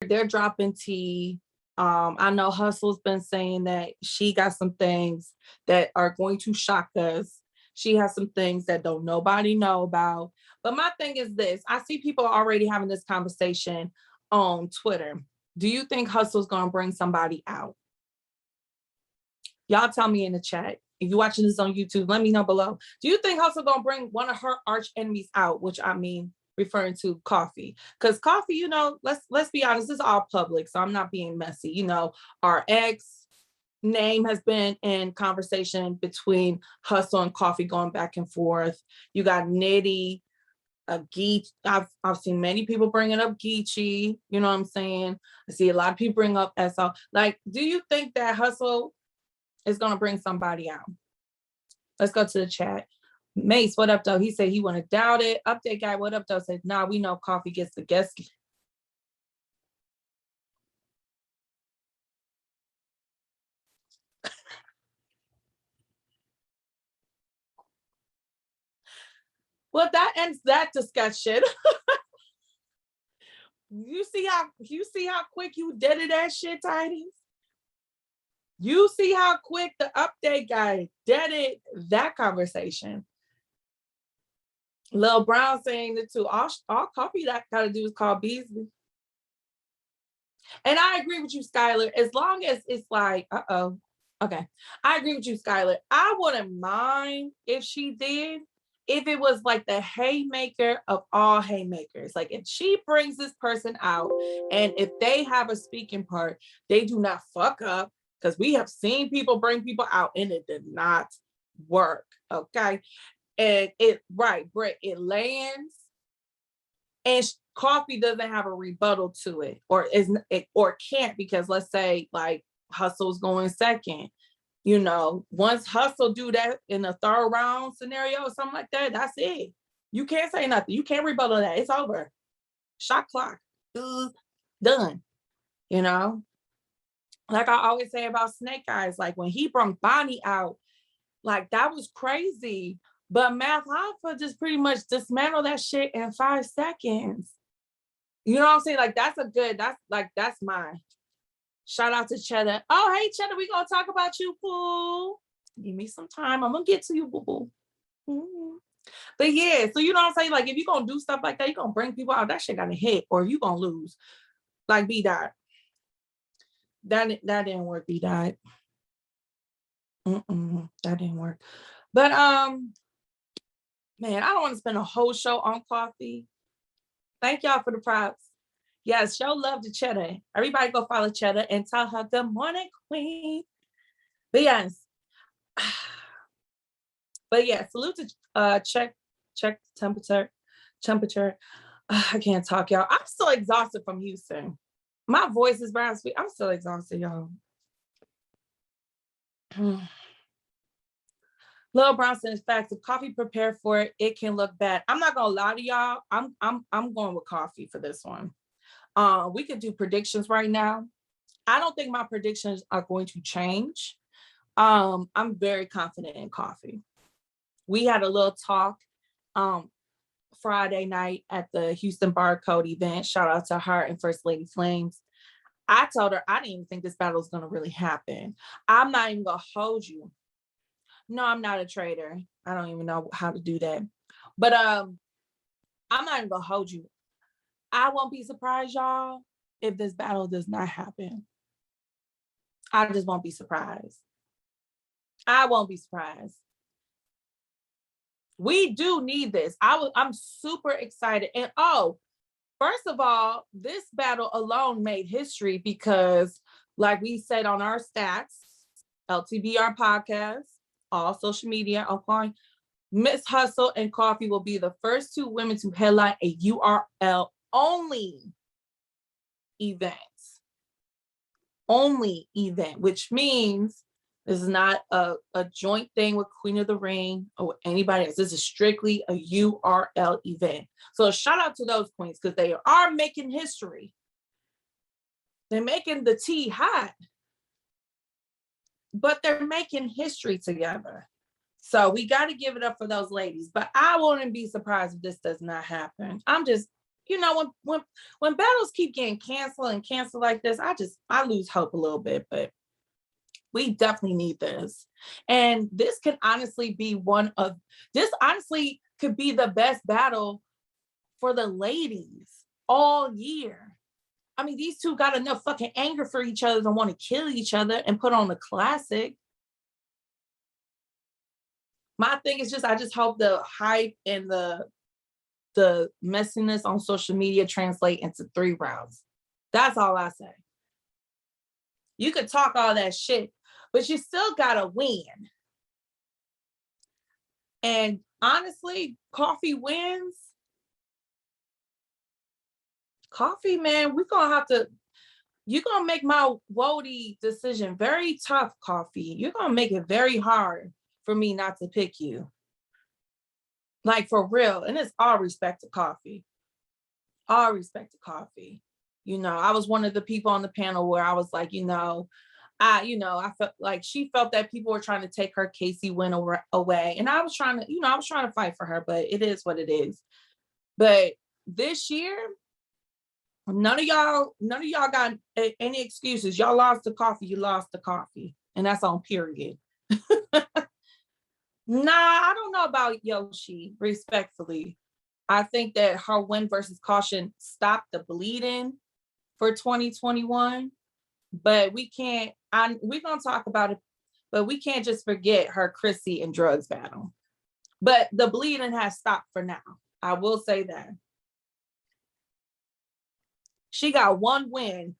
they're dropping tea. I know Hustle's been saying that she got some things that are going to shock us. She has some things that don't nobody know about. But my thing is this, I see people already having this conversation on Twitter. Do you think Hustle's gonna bring somebody out? Y'all tell me in the chat. If you're watching this on YouTube, let me know below. Do you think Hustle gonna bring one of her arch enemies out? Which I mean, referring to Coffee. Because Coffee, you know, let's be honest, this is all public, so I'm not being messy. You know, our ex name has been in conversation between Hustle and Coffee going back and forth. You got Nitty, Geech. I've seen many people bringing up Geechee. You know what I'm saying? I see a lot of people bring up SO. Like, do you think that Hustle is gonna bring somebody out? Let's go to the chat. Mace, what up though? He said he wanna doubt it. Update guy, what up though? Said, nah, we know Coffee gets the guest. Well, that ends that discussion. You see how quick you did that shit, Tiny? You see how quick the update guy deaded that conversation. Lil Brown saying it too. All Coffee that gotta do is call Beasley. And I agree with you, Skylar. As long as it's like, okay. I agree with you, Skylar. I wouldn't mind if she did, if it was like the haymaker of all haymakers. Like if she brings this person out and if they have a speaking part, they do not fuck up, because we have seen people bring people out and it did not work, okay? And it lands and Coffee doesn't have a rebuttal to it, or can't, because let's say like Hustle's going second. You know, once Hustle do that in a third round scenario or something like that, that's it. You can't say nothing. You can't rebuttal that. It's over. Shot clock. Done. You know? Like I always say about Snake Eyes, like when he brought Bonnie out, like that was crazy. But Math Hoffa just pretty much dismantled that shit in 5 seconds. You know what I'm saying? Like that's mine. Shout out to Chetta. Oh, hey, Chetta, we gonna talk about you, fool. Give me some time. I'm gonna get to you, boo-boo. But yeah, so you know what I'm saying? Like if you're gonna do stuff like that, you're gonna bring people out, that shit gotta hit, or you gonna lose. Like B-Dot. That didn't work, B-Dot. That didn't work. But man, I don't want to spend a whole show on Coffee. Thank y'all for the props. Yes, show love to Chetta. Everybody go follow Chetta and tell her good morning, queen. But yes. But yeah, salute to check temperature. I can't talk, y'all. I'm still exhausted from Houston. My voice is brown sweet. I'm still exhausted, y'all. Lil Bronson is facts. If Coffee prepared for it, it can look bad. I'm not gonna lie to y'all. I'm going with Coffee for this one. We could do predictions right now. I don't think my predictions are going to change. I'm very confident in Coffee. We had a little talk Friday night at the Houston Bar COTY event. Shout out to her and First Lady Flamez. I told her I didn't even think this battle was going to really happen. I'm not even going to hold you. No, I'm not a traitor. I don't even know how to do that. But I'm not even going to hold you. I won't be surprised, y'all, if this battle does not happen. I just won't be surprised. I won't be surprised. We do need this. I'm super excited. And first of all, this battle alone made history because, like we said on our stats, LTBR podcast, all social media, online, Miss Hustle and Coffee will be the first 2 women to headline a URL only event. Only event, which means this is not a joint thing with Queen of the Ring or anybody else. This is strictly a URL event. So shout out to those queens because they are making history. They're making the tea hot, but they're making history together. So we got to give it up for those ladies. But I wouldn't be surprised if this does not happen. you know, when battles keep getting canceled and canceled like this, I lose hope a little bit, but we definitely need this. And this could honestly be this honestly could be the best battle for the ladies all year. I mean, these two got enough fucking anger for each other to want to kill each other and put on a classic. My thing is I just hope the hype and the messiness on social media translate into 3 rounds. That's all I say. You could talk all that shit, but you still gotta win. And honestly, Coffee wins. Coffee, man, you're gonna make my Wody decision very tough, Coffee. You're gonna make it very hard for me not to pick you. Like, for real. And it's all respect to Coffee. All respect to Coffee. You know, I was one of the people on the panel where I was like, I felt like she felt that people were trying to take her Cece win away. And I was trying to fight for her, but it is what it is. But this year, none of y'all got any excuses. Y'all lost to Coffee, you lost to Coffee. And that's on period. Nah, I don't know about Yoshi, respectfully. I think that her win versus Caution stopped the bleeding for 2021. But we're gonna talk about it, but we can't just forget her Chrissy and drugs battle. But the bleeding has stopped for now. I will say that. She got one win.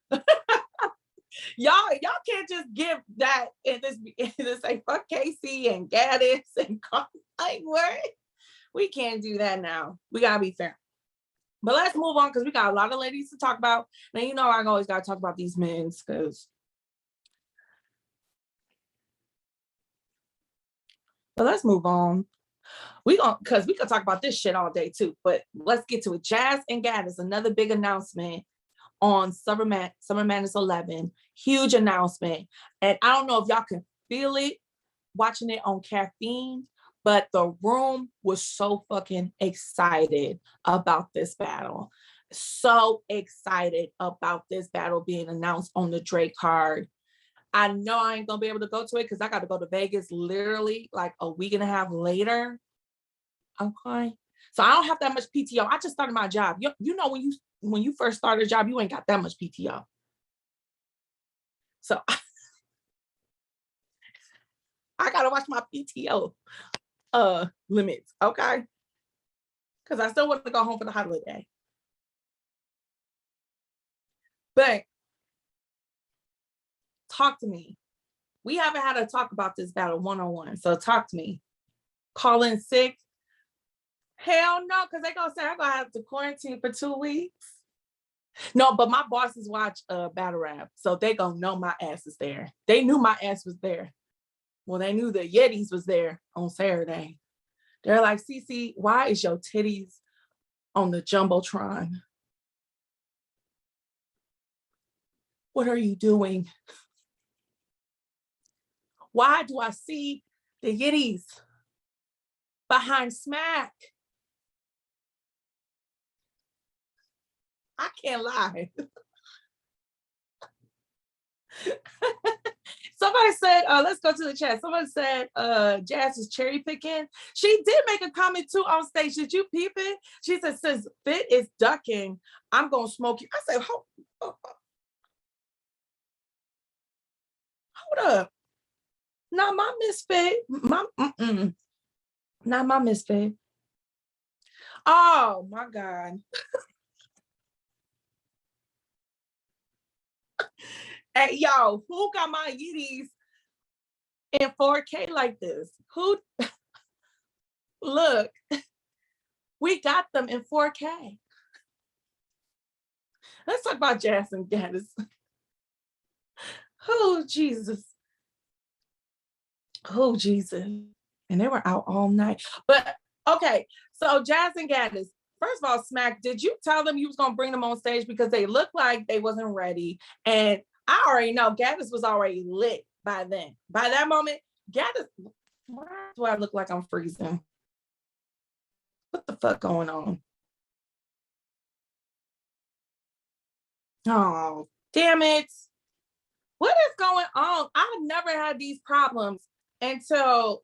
Y'all can't just give that and this say fuck Cece and Gattas and like what? We can't do that now. We gotta be fair. But let's move on because we got a lot of ladies to talk about. Now, you know, I always got to talk about these men because. But let's move on. Because we could talk about this shit all day too. But let's get to it. Jaz and Gattas, another big announcement on Summer Madness 11. Huge announcement. And I don't know if y'all can feel it watching it on Caffeine, but the room was so fucking excited about this battle. So excited about this battle being announced on the Drake card. I know I ain't gonna be able to go to it because I got to go to Vegas literally like a week and a half later. Okay. So I don't have that much PTO. I just started my job. You know, when you first start a job, you ain't got that much PTO. So I gotta watch my PTO limits, okay? Because I still want to go home for the holiday. But talk to me. We haven't had to talk about this battle one-on-one. So talk to me. Call in sick. Hell no, because they're gonna say I'm gonna have to quarantine for 2 weeks. No, but my bosses watch battle rap, so they gonna know my ass is there. They knew my ass was there. Well, they knew the Yetis was there on Saturday. They're like, Cece, why is your titties on the Jumbotron? What are you doing? Why do I see the Yetis behind Smack? I can't lie. Somebody said, let's go to the chat. Somebody said Jaz is cherry picking. She did make a comment too on stage. Did you peep it? She said, since Fit is ducking, I'm going to smoke you. I said, hold up. Not my misfit. Not my misfit. Oh my God. Hey, yo, who got my Yetis in 4K like this? Who? Look, we got them in 4K. Let's talk about Jaz and Gattas. Oh, Jesus. Oh, Jesus. And they were out all night. But okay, so Jaz and Gattas. First of all, Smack, did you tell them you was gonna bring them on stage because they looked like they wasn't ready? And I already know Gattas was already lit by then. By that moment, Gattas, why do I look like I'm freezing? What the fuck going on? Oh, damn it. What is going on? I've never had these problems until,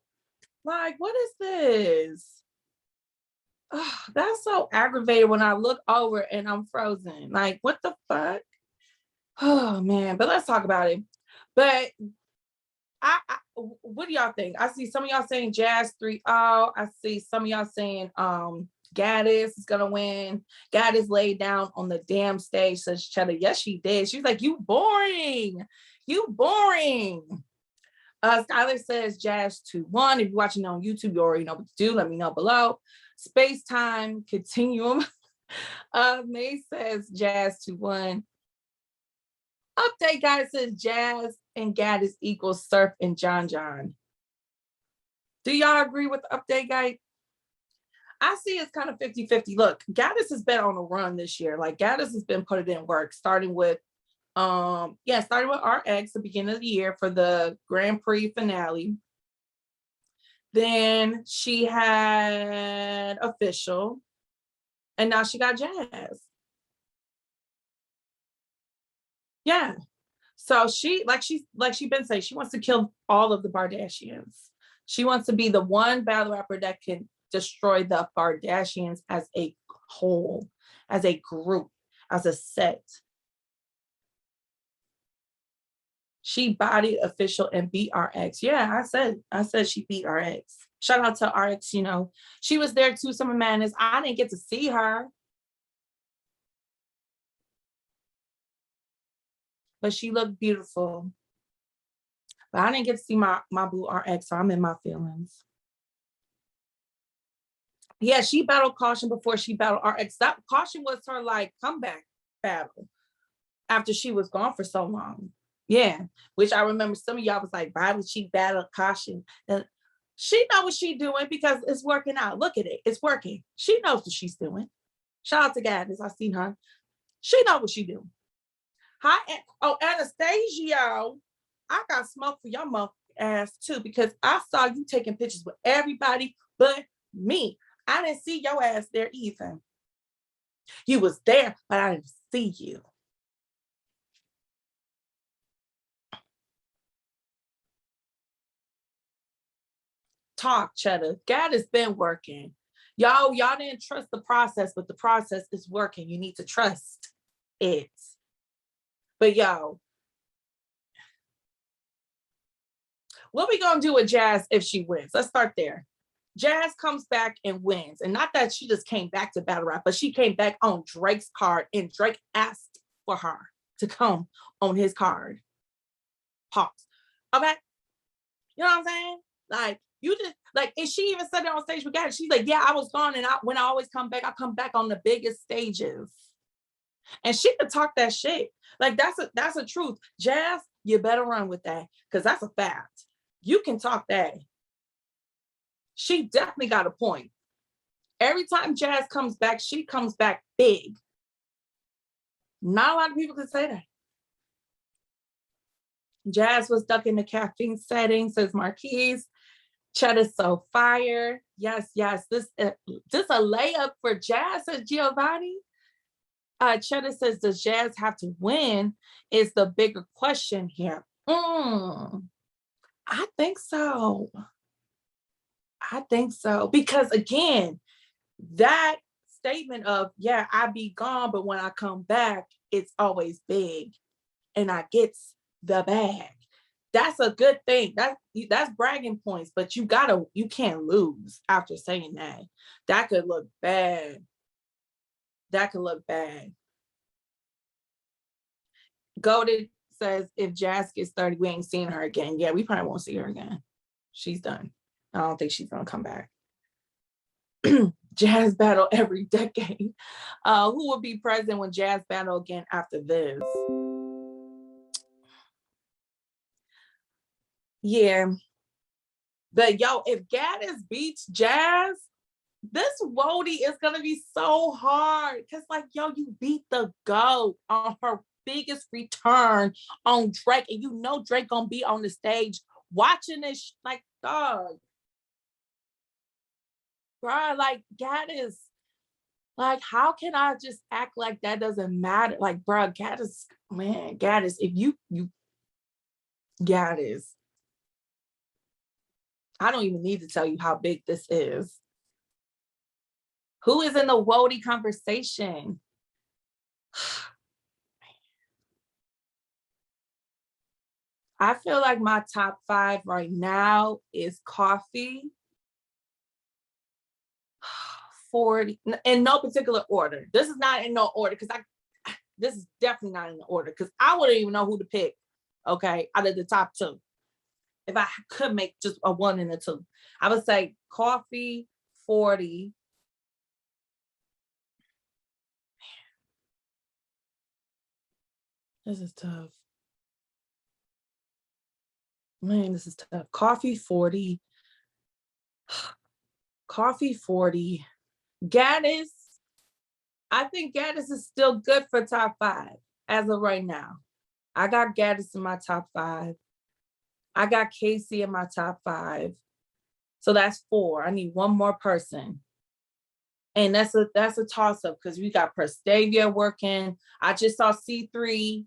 like, what is this? Oh, that's so aggravating when I look over and I'm frozen. Like, what the fuck? Oh, man. But let's talk about it. But what do y'all think? I see some of y'all saying Jaz 3-0. I see some of y'all saying Gattas is gonna win. Gattas laid down on the damn stage, says Chetta. Yes, she did. She's like, you boring. You boring. Skylar says Jaz 2-1. If you're watching on YouTube, you already know what to do. Let me know below. Space time continuum. May says Jaz 2-1. Update guy says Jaz and Gattas equals Surf and John John. Do y'all agree with the update guy? I see it's kind of 50-50. Look, Gattas has been on a run this year. Like, Gattas has been putting in work, starting with RX the beginning of the year for the Grand Prix finale. Then she had Official, and now she got Jaz. Yeah. So she been saying, she wants to kill all of the Kardashians. She wants to be the one battle rapper that can destroy the Kardashians as a whole, as a group, as a set. She bodied Official and beat RX. Yeah, I said she beat RX. Shout out to RX, you know. She was there too, Summer Madness. I didn't get to see her. But she looked beautiful. But I didn't get to see my boo RX, so I'm in my feelings. Yeah, she battled Caution before she battled RX. That Caution was her like comeback battle after she was gone for so long. Yeah, which I remember some of y'all was like, why would she battle Caution? And she know what she's doing because it's working out. Look at it, it's working. She knows what she's doing. Shout out to Gattas, I seen her. She know what she doing. Hi, Anastasia. I got smoke for your mother ass too because I saw you taking pictures with everybody but me. I didn't see your ass there either. You was there, but I didn't see you. Talk, Chetta. God has been working. Y'all didn't trust the process, but the process is working. You need to trust it. But yo, what we gonna do with Jaz if she wins? Let's start there. Jaz comes back and wins. And not that she just came back to battle rap, but she came back on Drake's card and Drake asked for her to come on his card. Pause. Okay. You know what I'm saying? Like, you just, like, and she even said it on stage with Gattas. She's like, yeah, I was gone. And when I always come back, I come back on the biggest stages. And she could talk that shit. Like, that's a truth. Jaz, you better run with that because that's a fact. You can talk that. She definitely got a point. Every time Jaz comes back, she comes back big. Not a lot of people can say that. Jaz was stuck in the caffeine setting, says Marquise. Chetta's so fire. Yes. This a layup for Jaz, says Giovanni. Chetta says, does Jaz have to win? Is the bigger question here. I think so. Because again, that statement of, yeah, I be gone, but when I come back, it's always big and I get the bag. That's a good thing. That's bragging points, but you can't lose after saying that. That could look bad. Goated says, if Jaz gets 30, we ain't seeing her again. Yeah, we probably won't see her again. She's done. I don't think she's gonna come back. Jaz battle every decade. Who will be present when Jaz battle again after this? Yeah. But yo, if Gattas beats Jaz, this WOTY is gonna be so hard. Cause like, yo, you beat the GOAT on her biggest return on Drake, and you know Drake gonna be on the stage watching this, like, dog. Bro, like, Gattas, Like, how can I just act like that doesn't matter? Like, bro, Gattas, man, Gattas, if you Gattas, I don't even need to tell you how big this is. Who is in the WOTY conversation? I feel like my top 5 right now is coffee, 40, in no particular order. This is not in no order because this is definitely not in the order because I wouldn't even know who to pick, okay, out of the top 2. If I could make just a 1 and a 2, I would say coffee, 40. This is tough. Man, this is tough. Coffee, 40. Coffee, 40. Gattas, I think Gattas is still good for top 5 as of right now. I got Gattas in my top 5. I got Cece in my top 5. So that's 4. I need one more person. And that's a toss-up because we got Prestavia working. I just saw C3.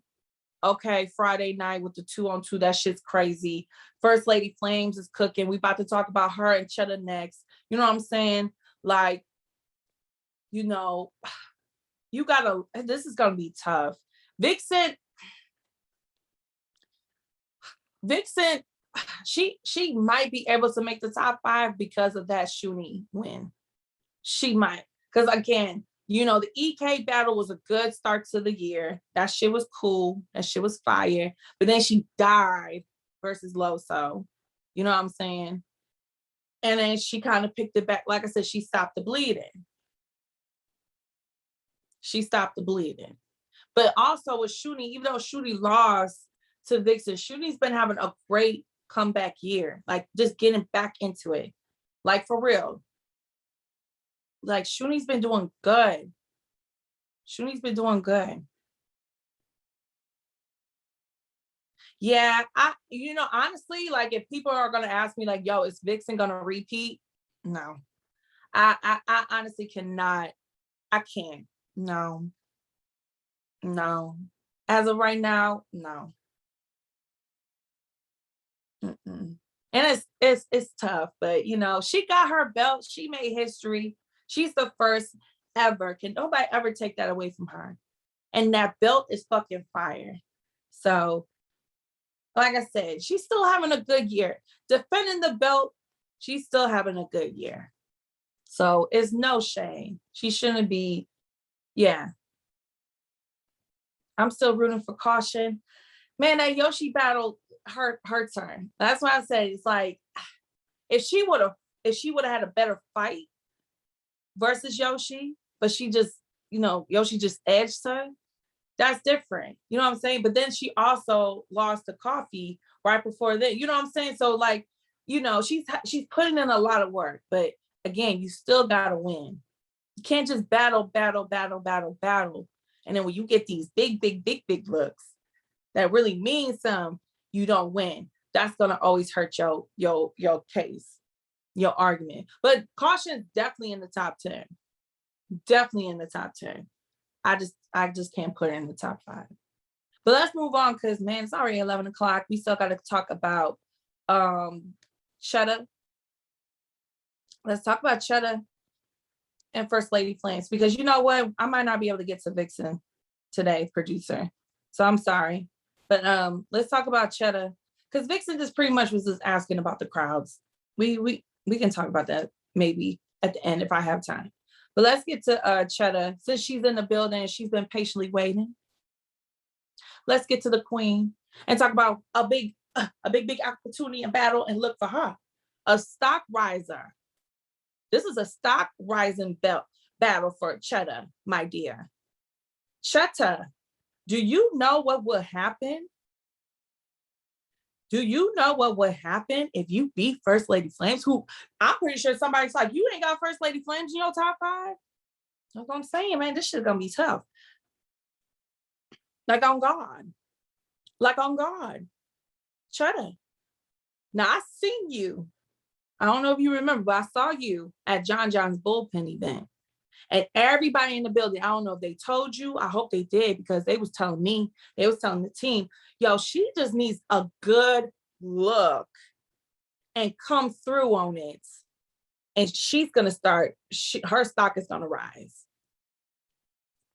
Okay, Friday night with the 2-on-2. That shit's crazy. First Lady Flamez is cooking. We about to talk about her and Chetta next. You know what I'm saying? Like, you know, this is gonna be tough. Viixen, she might be able to make the top 5 because of that Shuni win. She might, because again, you know, the EK battle was a good start to the year. That shit was cool. That shit was fire. But then she died versus Loso. You know what I'm saying? And then she kind of picked it back. Like I said, she stopped the bleeding. She stopped the bleeding. But also with Shuni, even though Shuni lost to Viixen, Shuni's been having a great comeback year. Like just getting back into it. Like for real. Like Shuni's been doing good. Shuni's been doing good. Yeah, honestly, like if people are gonna ask me, like, yo, is Viixen gonna repeat? No. I honestly cannot. I can't. No. No. As of right now, no. Mm-mm. And it's tough, but you know, she got her belt. She made history. She's the first ever. Can nobody ever take that away from her? And that belt is fucking fire. So, like I said, she's still having a good year. Defending the belt, she's still having a good year. So it's no shame. She shouldn't be, yeah. I'm still rooting for caution. Man, that Yoshi battle hurt her. That's why I said it's like if she would have had a better fight versus Yoshi, but she just, Yoshi just edged her, that's different. You know what I'm saying? But then she also lost to Coffee right before that. You know what I'm saying? So like, she's putting in a lot of work, but again, you still gotta win. You can't just battle. And then when you get these big looks that really mean some, you don't win. That's gonna always hurt your case, your argument. But Caution is definitely in the top 10. Definitely in the top 10. I just can't put it in the top 5. But let's move on because man, it's already 11 o'clock. We still got to talk about Chetta. Let's talk about Chetta and First Lady Flamez because you know what? I might not be able to get to Viixen today, producer. So I'm sorry. But let's talk about Chetta because Viixen just pretty much was just asking about the crowds. We can talk about that maybe at the end if I have time. But let's get to Chetta. Since she's in the building, she's been patiently waiting. Let's get to the queen and talk about a big opportunity and battle and look for her. A stock riser. This is a stock rising battle for Chetta, my dear. Chetta, do you know what will happen? Do you know what would happen if you beat First Lady Flamez? Who I'm pretty sure somebody's like, you ain't got First Lady Flamez in your top 5? That's what I'm saying, man. This shit's gonna be tough. Like on God. Chetta. Now I seen you. I don't know if you remember, but I saw you at John John's bullpen event. And everybody in the building, I don't know if they told you, I hope they did, because they was telling me, they was telling the team, yo, she just needs a good look and come through on it. And she's going to start, her stock is going to rise.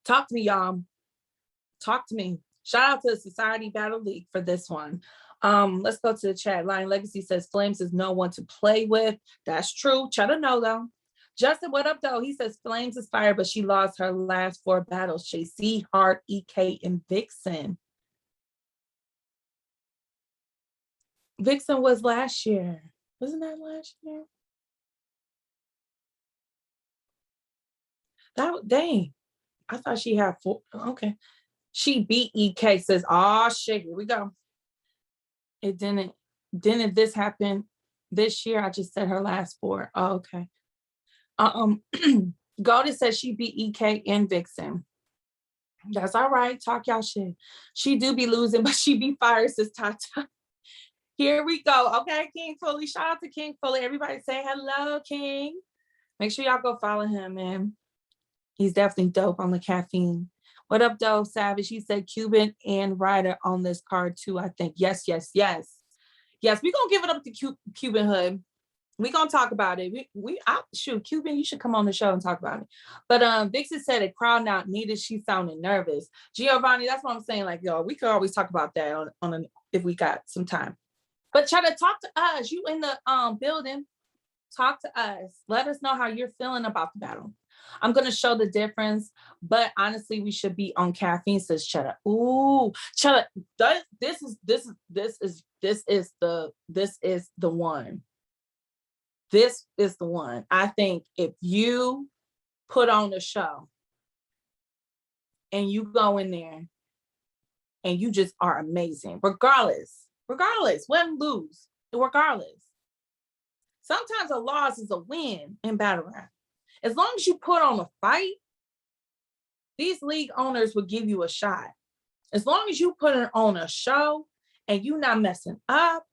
Talk to me, y'all. Talk to me. Shout out to the Society Battle League for this one. Let's go to the chat. Lion Legacy says Flames is no one to play with. That's true. Chetta know though. Justin, what up though? He says Flames is fire, but she lost her last 4 battles. Cece, Hart, EK, and Viixen. Viixen was last year. Wasn't that last year? Dang. I thought she had 4. Okay. She beat EK, says, oh shit, here we go. It didn't this happen this year? I just said her last 4. Oh, okay. Golden says she beat EK and Viixen. That's all right. Talk y'all shit. She do be losing, but she be fired, says Tata. Here we go. Okay, King Fully. Shout out to King Fully. Everybody say hello, King. Make sure y'all go follow him, man. He's definitely dope on the caffeine. What up, though, Savage? He said Cuban and Ryder on this card, too, I think. Yes, yes, yes. Yes, we're going to give it up to Cuban Hood. We're going to talk about it. Shoot, Cuban, you should come on the show and talk about it. But Viixen said a crowd not needed. She sounded nervous. Giovanni, that's what I'm saying. Like, yo, we could always talk about that if we got some time. But try to talk to us. You in the building. Talk to us. Let us know how you're feeling about the battle. I'm gonna show the difference, but honestly, we should be on caffeine, says Chetta. Ooh, Chetta, this is the one. This is the one. I think if you put on the show and you go in there and you just are amazing, regardless, win, lose, regardless. Sometimes a loss is a win in battle rap. As long as you put on a fight, these league owners will give you a shot. As long as you put on a show and you not messing up,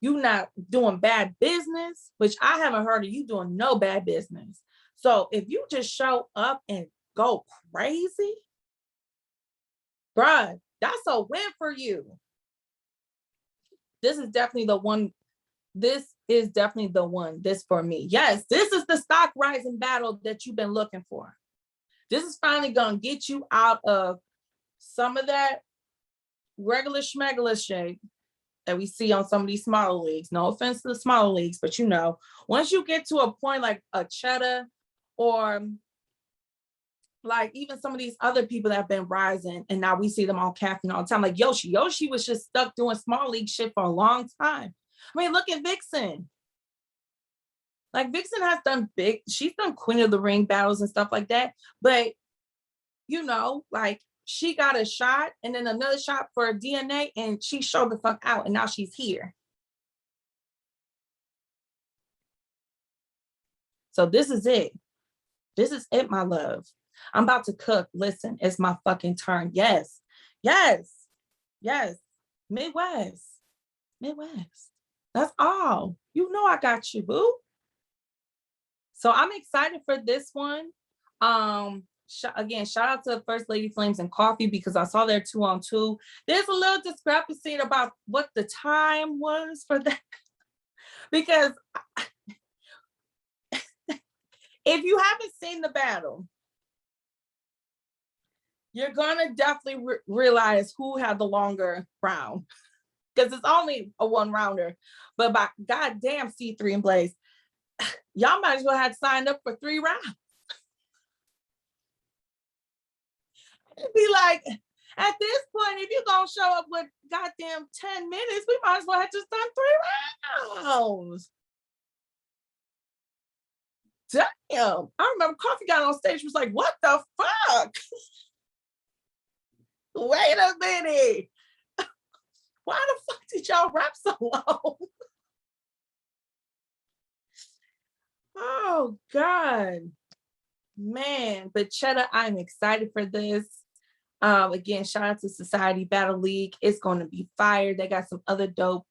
you not doing bad business, which I haven't heard of you doing no bad business. So if you just show up and go crazy, bruh, that's a win for you. This is definitely the one. This is definitely the one. This for me. Yes, this is the stock rising battle that you've been looking for. This is finally going to get you out of some of that regular schmegular shit that we see on some of these smaller leagues. No offense to the smaller leagues, but you know, once you get to a point like a Chetta or like even some of these other people that have been rising and now we see them on caffeine all the time, like Yoshi. Yoshi was just stuck doing small league shit for a long time. I mean, look at Viixen. Like Viixen has done big, she's done Queen of the Ring battles and stuff like that. But, you know, like she got a shot and then another shot for a DNA and she showed the fuck out and now she's here. So this is it. This is it, my love. I'm about to cook. Listen, it's my fucking turn. Yes, yes, yes. Midwest. That's all. You know I got you, boo. So I'm excited for this one. Again, shout out to First Lady Flames and Coffee because I saw their 2-on-2. There's a little discrepancy about what the time was for that. Because if you haven't seen the battle, you're gonna definitely realize who had the longer round. Because it's only a 1-rounder. But by goddamn C3 and Blaze, y'all might as well have signed up for 3 rounds. It'd be like, at this point, if you're gonna show up with goddamn 10 minutes, we might as well have just done 3 rounds. Damn. I remember Coffee got on stage, was like, what the fuck? Wait a minute. Why the fuck did y'all rap so long? Oh, God. Man, but Chetta, I'm excited for this. Again, shout out to Society Battle League. It's going to be fire. They got some other dope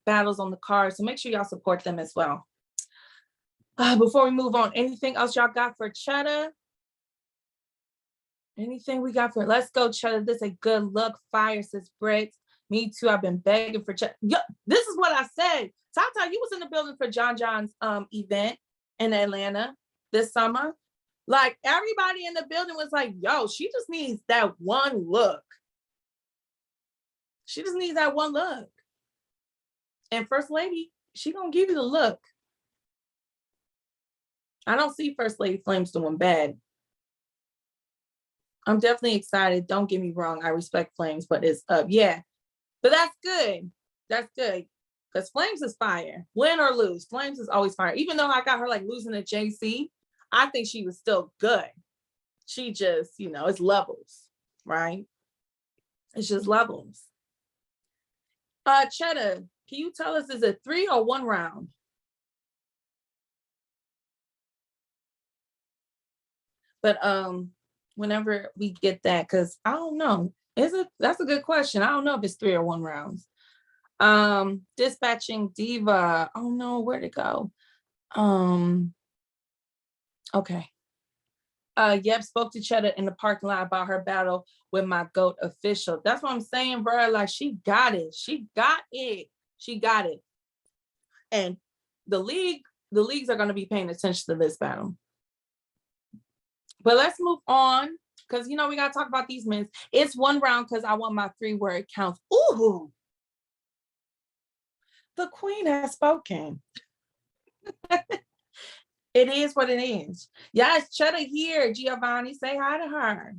battles on the card, so make sure y'all support them as well. Before we move on, anything else y'all got for Chetta? Anything we got for, let's go, Chetta. This is a good look. Fire, says Bricks. Me too. I've been begging for Chetta. Yo, this is what I said. Tata, you was in the building for John's event in Atlanta this summer. Like, everybody in the building was like, yo, she just needs that one look. She just needs that one look. And First Lady, she gonna give you the look. I don't see First Lady Flamez doing bad. I'm definitely excited. Don't get me wrong. I respect Flamez, but it's up. Yeah. But that's good. That's good. Because Flamez is fire. Win or lose, Flamez is always fire. Even though I got her like losing to JC, I think she was still good. She just, you know, it's levels, right? It's just levels. Chetta, can you tell us, is it 3 or 1 round? But whenever we get that, because I don't know. That's a good question. I don't know if it's 3 or 1 rounds. Dispatching Diva. Oh no, where'd it go? Okay. Yep, spoke to Chetta in the parking lot about her battle with my GOAT official. That's what I'm saying, bro. Like, she got it. She got it. She got it. And the leagues are going to be paying attention to this battle. But let's move on, because, you know, we got to talk about these men. It's 1 round because I want my 3-word counts. Ooh. The queen has spoken. It is what it is. Yes, Chetta here. Giovanni, say hi to her.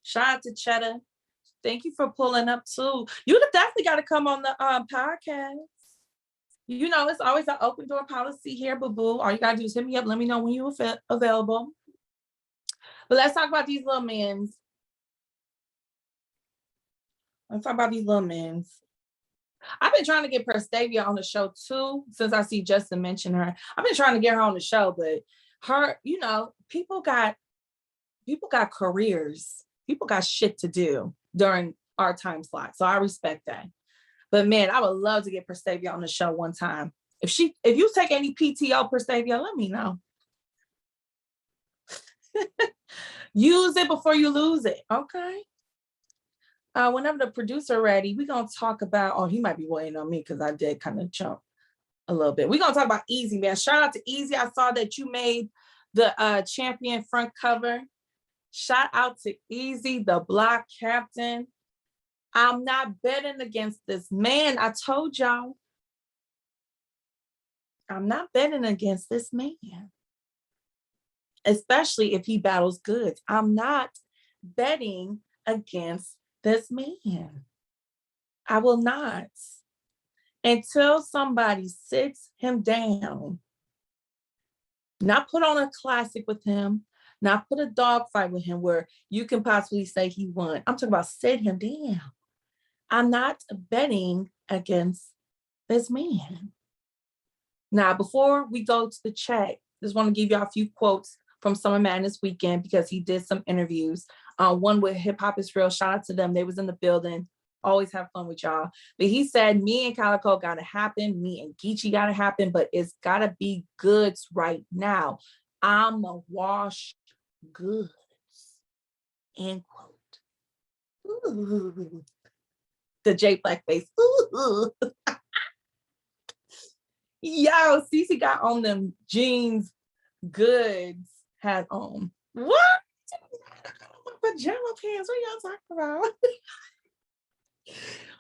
Shout out to Chetta. Thank you for pulling up too. You definitely got to come on the podcast. You know, it's always an open door policy here, boo-boo. All you got to do is hit me up. Let me know when you're available. But let's talk about these little men. Let's talk about these little men. I've been trying to get Prestavia on the show too, since I see Justin mention her. I've been trying to get her on the show, but her, you know, people got careers. People got shit to do during our time slot. So I respect that. But man, I would love to get Prestavia on the show one time. If you take any PTO, Prestavia, let me know. Use it before you lose it. Okay. Whenever the producer ready, we're going to talk about, oh, he might be waiting on me because I did kind of jump a little bit. We're going to talk about Eazy, man. Shout out to Eazy. I saw that you made the champion front cover. Shout out to Eazy, the block captain. I'm not betting against this man. I told y'all. I'm not betting against this man. Especially if he battles goods. I'm not betting against this man. I will not. Until somebody sits him down, not put on a classic with him, not put a dog fight with him where you can possibly say he won. I'm talking about sit him down. I'm not betting against this man. Now, before we go to the chat, just want to give y'all a few quotes from Summer Madness weekend because he did some interviews. One with Hip Hop Is Real. Shout out to them. They was in the building. Always have fun with y'all. But he said, me and Calico gotta happen. Me and Geechee gotta happen, but it's gotta be goods right now. I'm a wash goods. End quote. Ooh. The J Blackface. Ooh. Yo, Cece got on them jeans goods hat on. What? Pajama pants. What y'all talking about?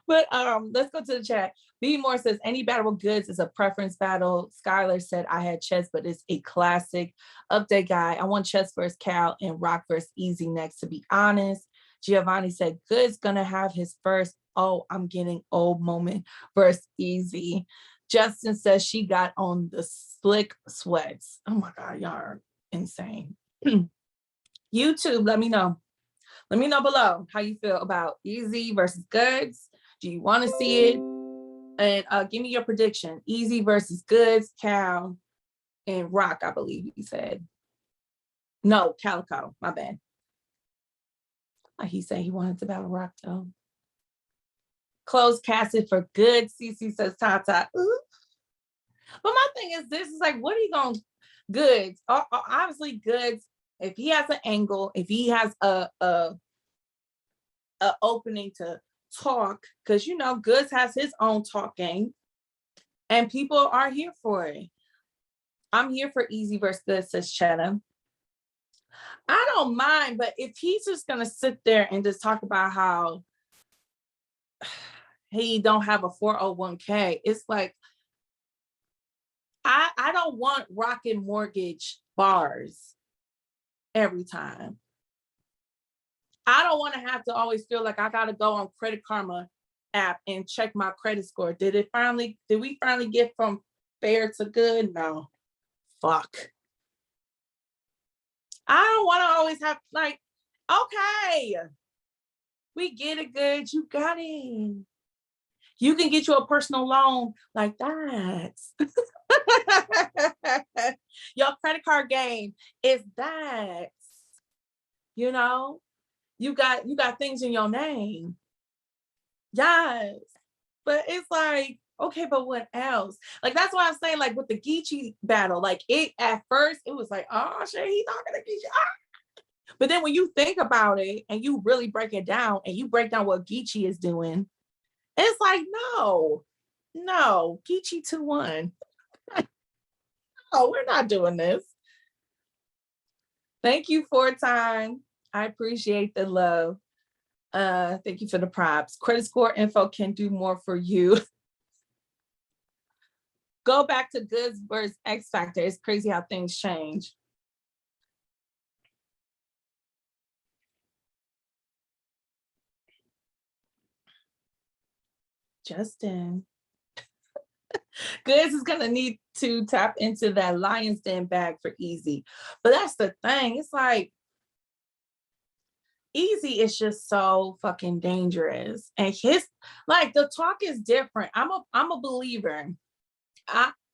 But let's go to the chat. B Moore says any battle with goods is a preference battle. Skylar said I had chess, but it's a classic. Update guy, I want chess versus Cal and Rock versus Eazy next, to be honest. Giovanni said goods gonna have his first I'm getting old moment versus Eazy. Justin says she got on the slick sweats. Oh my God, y'all are insane. YouTube, let me know. Let me know below how you feel about Eazy versus goods. Do you want to see it? And give me your prediction. Eazy versus goods, Cal, and Rock, I believe he said. No, Calico, my bad. He said he wanted to battle Rock though. Closed casted for good, Cece says Tata. Ooh. But my thing is, this is like, what are you going to Goods? Obviously, Goods. If he has an angle, if he has a opening to talk, because Goods has his own talk game, and people are here for it. I'm here for Eazy versus Goods, says Chetta. I don't mind, but if he's just gonna sit there and just talk about how he don't have a 401k, it's like I don't want Rocket Mortgage bars every time. I don't want to have to always feel like I gotta go on Credit Karma app and check my credit score. Did we finally get from fair to good? No. Fuck. I don't want to always have like, okay, we get it, good. You got it. You can get you a personal loan like that. Your credit card game is that. You got things in your name. Yes. But it's like, okay, but what else? Like, that's why I'm saying, like, with the Geechee battle, like, it at first, it was like, oh, shit, he's not gonna Geechee. Ah. But then when you think about it and you really break it down and you break down what Geechee is doing, it's like, no, Geechee 2-1. No, we're not doing this. Thank you for time. I appreciate the love. Thank you for the props. Credit score info can do more for you. Go back to Goods versus X Factor. It's crazy how things change. Justin. Goods is gonna need to tap into that Lion's Den bag for Eazy. But that's the thing. It's like Eazy is just so fucking dangerous. And the talk is different. I'm a believer.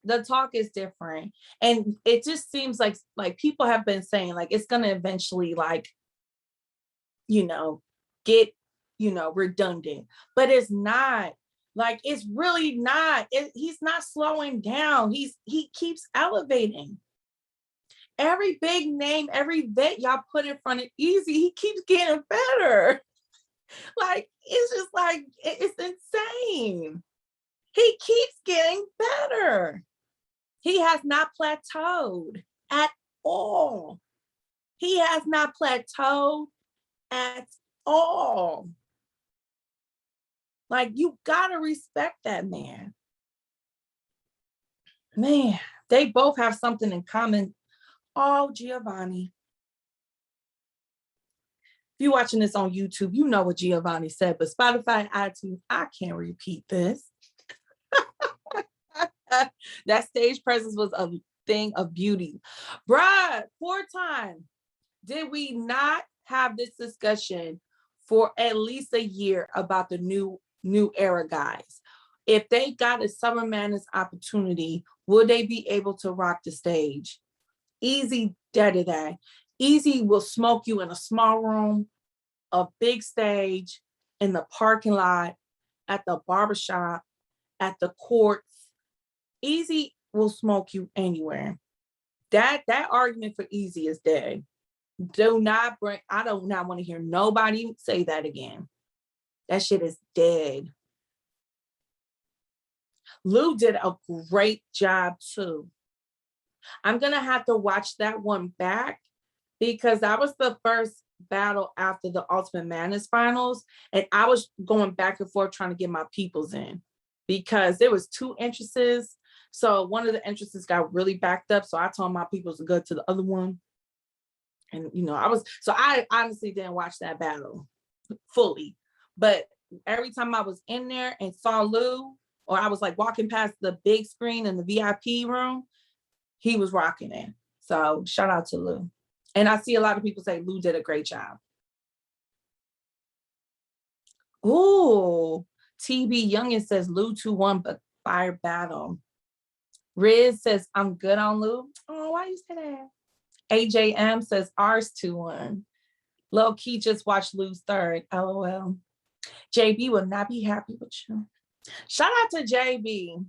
The talk is different. And it just seems like people have been saying like it's gonna eventually get redundant. But it's not. Like, it's really not. He's not slowing down. He keeps elevating. Every big name, every vet y'all put in front of Eazy, he keeps getting better. Like, it's just like, it's insane. He keeps getting better. He has not plateaued at all. He has not plateaued at all. Like, you gotta respect that man. Man, they both have something in common. Oh, Giovanni. If you're watching this on YouTube, you know what Giovanni said, but Spotify, iTunes, I can't repeat this. That stage presence was a thing of beauty. Bruh, 4-time. Did we not have this discussion for at least a year about the new era guys? If they got a Summer Madness opportunity, would they be able to rock the stage? Eazy did that. Eazy will smoke you in a small room, a big stage, in the parking lot, at the barbershop, at the courts. Eazy will smoke you anywhere. That argument for Eazy is dead. I do not want to hear nobody say that again. That shit is dead. Lou did a great job too. I'm gonna have to watch that one back because that was the first battle after the Ultimate Madness finals, and I was going back and forth trying to get my peoples in because there was 2 entrances. So one of the entrances got really backed up, so I told my peoples to go to the other one. And I honestly didn't watch that battle fully, but every time I was in there and saw Lou, or I was like walking past the big screen in the VIP room, he was rocking it. So shout out to Lou. And I see a lot of people say Lou did a great job. Ooh, TB Youngin says Lou 2-1, but fire battle. Riz says, I'm good on Lou. Oh, why you say that? AJM says ours 2-1. Low key just watched Lou's third. LOL. JB will not be happy with you. Shout out to JB.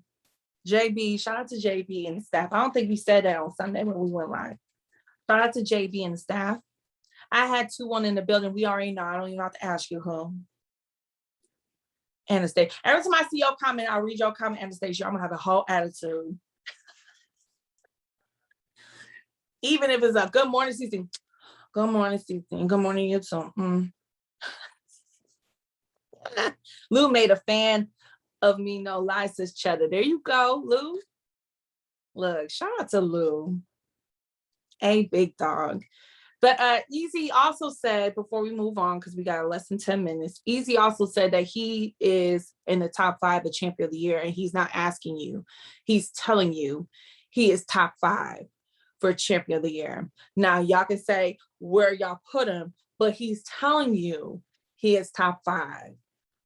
JB, shout out to JB and the staff. I don't think we said that on Sunday when we went live. Shout out to JB and the staff. I had 2-1 in the building. We already know. I don't even have to ask you who. Anastasia. Every time I see your comment, I'll read your comment, Anastasia. I'm gonna have a whole attitude. Even if it's a good morning, Cece. Good morning, Cece. Good morning, you too. Lou made a fan of me, no lie, says Chetta. There you go, Lou. Look, shout out to Lou. A big dog. But Eazy also said, before we move on, because we got less than 10 minutes, Eazy also said that he is in the top 5 of champion of the year, and he's not asking you. He's telling you he is top 5 for champion of the year. Now, y'all can say where y'all put him, but he's telling you he is top 5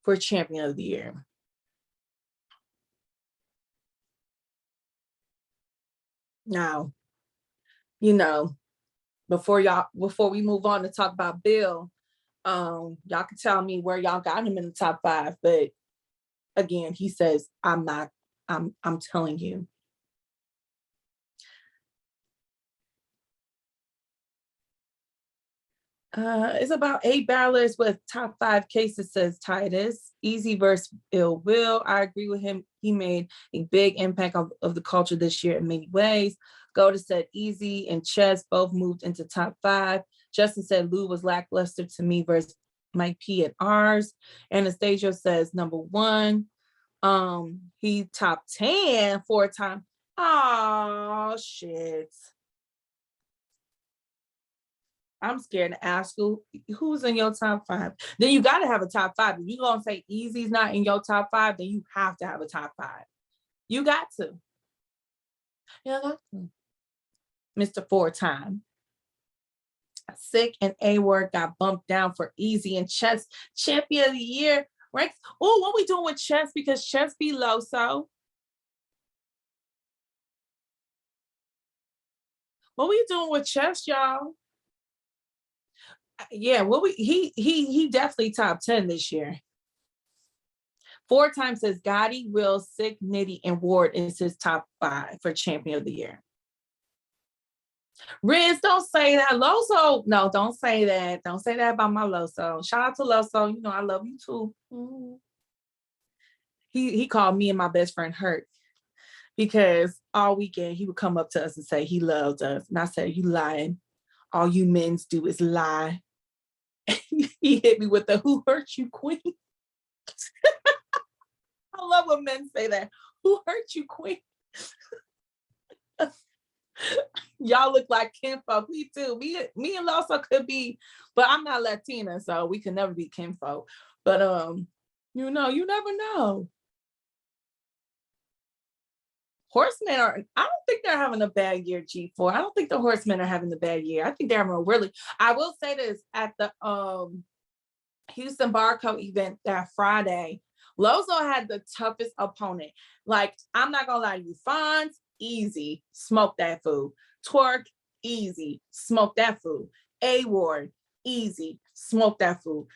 for champion of the year. Now, you know, before we move on to talk about Bill, y'all can tell me where y'all got him in the top 5. But again, he says, I'm telling you. It's about 8 battlers with top 5 cases, says Titus. Eazy versus Ill Will. I agree with him. He made a big impact of the culture this year in many ways. Goda said Eazy and Chess both moved into top 5. Justin said Lou was lackluster to me versus Mike P and ours. Anastasia says number 1. He top 10 4 times. Oh shit. I'm scared to ask who's in your top 5. Then you got to have a top 5. If you're going to say Eazy's not in your top 5, then you have to have a top 5. You got to. You got to. Mr. 4-time. Sick and A-Word got bumped down for Eazy and Chess champion of the year. Right? Oh, what we doing with Chess? Because Chess be low, so. What we doing with Chess, y'all? Yeah, he definitely top 10 this year. 4 times says Gotti, Will, Sick, Nitty, and Ward is his top 5 for champion of the year. Riz, don't say that. Loso, no, don't say that. Don't say that about my Loso. Shout out to Loso. You know I love you too. Mm-hmm. He called me and my best friend hurt because all weekend he would come up to us and say he loved us. And I said, you lying. All you men's do is lie. He hit me with the "Who hurt you, queen?" I love when men say that. Who hurt you, queen? Y'all look like kinfolk. Me too. Me and Loso could be, but I'm not Latina, so we can never be kinfolk. But you never know. Horsemen I don't think they're having a bad year, G4. I don't think the Horsemen are having a bad year. I think they're having a really, I will say this, at the Houston Barcode event that Friday, Loso had the toughest opponent. Like, I'm not gonna lie to you, Fonz, easy, smoke that food. Twerk, easy, smoke that food. A-Ward, easy, smoke that food.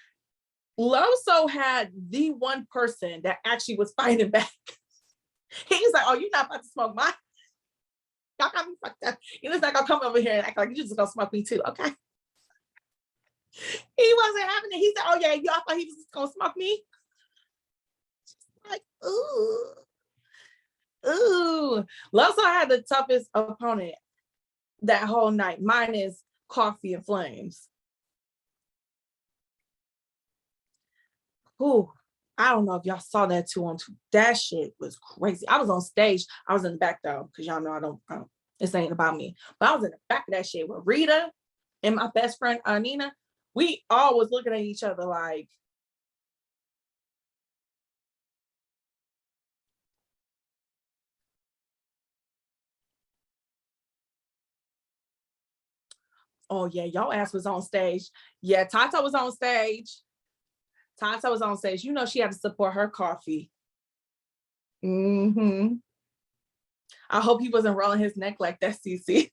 Loso had the one person that actually was fighting back. He's like, oh, you're not about to smoke mine. Y'all got me fucked up. You're just not gonna come over here and act like you're just gonna smoke me too, okay? He wasn't having it. He said, oh yeah, y'all thought he was just gonna smoke me? Like, ooh. Loso had the toughest opponent that whole night, minus Coffee and Flames. Ooh. I don't know if y'all saw that too on two. That shit was crazy. I was on stage. I was in the back though, because y'all know I don't, this ain't about me. But I was in the back of that shit with Rita and my best friend, Nina. We all was looking at each other like, oh yeah, y'all ass was on stage. Yeah, Tata was on stage. Tata was on stage. You know she had to support her Coffee. Mm-hmm. I hope he wasn't rolling his neck like that, Cece.